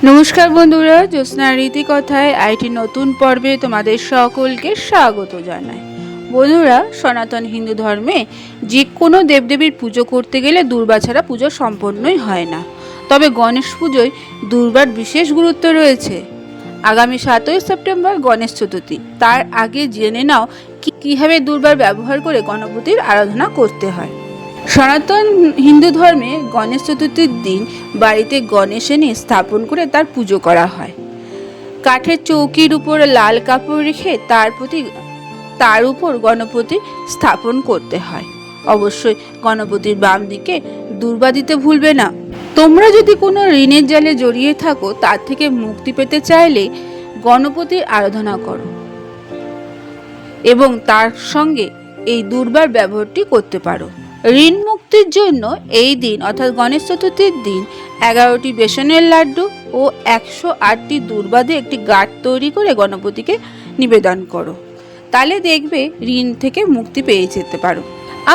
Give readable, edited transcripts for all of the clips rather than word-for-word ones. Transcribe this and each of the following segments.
নমস্কার বন্ধুরা, জ্যোৎস্নার রীতিকথায় আইটি নতুন পর্বে তোমাদের সকলকে স্বাগত জানাই। বন্ধুরা, সনাতন হিন্দু ধর্মে যে কোনো দেবদেবীর পুজো করতে গেলে দুর্বা ছাড়া পুজো সম্পন্নই হয় না। তবে গণেশ পুজোয় দুর্বার বিশেষ গুরুত্ব রয়েছে। আগামী 7ই সেপ্টেম্বর গণেশ চতুর্থী। তার আগে জেনে নাও কিভাবে দুর্বার ব্যবহার করে গণপতির আরাধনা করতে হয়। সনাতন হিন্দু ধর্মে গণেশ চতুর্থীর দিন বাড়িতে গণেশ এনে স্থাপন করে তার পুজো করা হয়। কাঠের চৌকির উপর লাল কাপড় রেখে তার উপর গণপতি স্থাপন করতে হয়। অবশ্যই গণপতির বাম দিকে দুর্বা দিতে ভুলবে না। তোমরা যদি কোনো ঋণের জালে জড়িয়ে থাকো, তার থেকে মুক্তি পেতে চাইলে গণপতির আরাধনা করো এবং তার সঙ্গে এই দুর্বার ব্যবহারটি করতে পারো। ঋণ মুক্তির জন্য এই দিন অর্থাৎ গণেশ চতুর্থীর দিন 11টি বেসনের লাড্ডু ও 108টি দুর্বা দিয়ে একটি গাঁট তৈরি করে গণপতিকে নিবেদন করো। তাহলে দেখবে ঋণ থেকে মুক্তি পেয়ে যেতে পারো।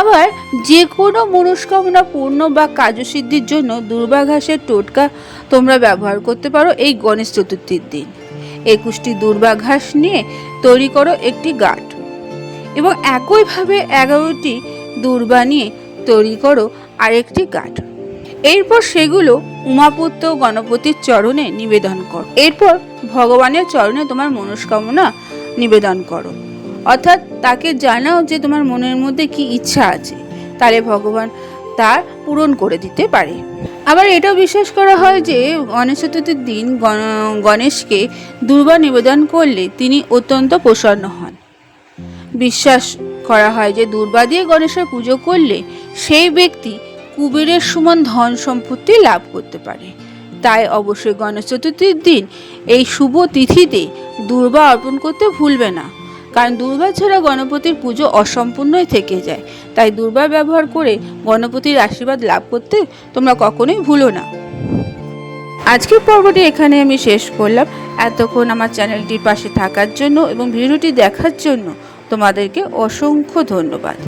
আবার যে কোনো মনস্কামনা পূর্ণ বা কার্যসিদ্ধির জন্য দুর্বা ঘাসের টোটকা তোমরা ব্যবহার করতে পারো। এই গণেশ চতুর্থীর দিন 21টি দুর্বা ঘাস নিয়ে তৈরি করো একটি গাঁট এবং একইভাবে 11টি দুর্বা নিয়ে তৈরি করো আরেকটি গাঁট। এরপর সেগুলো উমাপুত্র গণপতির চরণে নিবেদন করো। এরপর ভগবানের চরণে তোমার মনস্কামনা নিবেদন করো, অর্থাৎ তাকে জানাও যে তোমার মনের মধ্যে কি ইচ্ছা আছে, তাহলে ভগবান তা পূরণ করে দিতে পারে। আবার এটাও বিশ্বাস করা হয় যে গণেশ চতুর্থীর দিন গণেশকে দুর্বা নিবেদন করলে তিনি অত্যন্ত প্রসন্ন হন। বিশ্বাস করা হয় যে দুর্বা দিয়ে গণেশের পুজো করলে সেই ব্যক্তি কুবেরের সমান ধন সম্পত্তি লাভ করতে পারে। তাই অবশ্যই গণেশ চতুর্থীর দিন এই শুভ তিথিতে দুর্বা অর্পণ করতে ভুলবে না, কারণ দুর্বা ছাড়া গণপতির পুজো অসম্পূর্ণই থেকে যায়। তাই দুর্বা ব্যবহার করে গণপতির আশীর্বাদ লাভ করতে তোমরা কখনোই ভুলো না। আজকের পর্বটি এখানে আমি শেষ করলাম। এতক্ষণ আমার চ্যানেলটির পাশে থাকার জন্য এবং ভিডিওটি দেখার জন্য তোমাদেরকে অসংখ্য ধন্যবাদ।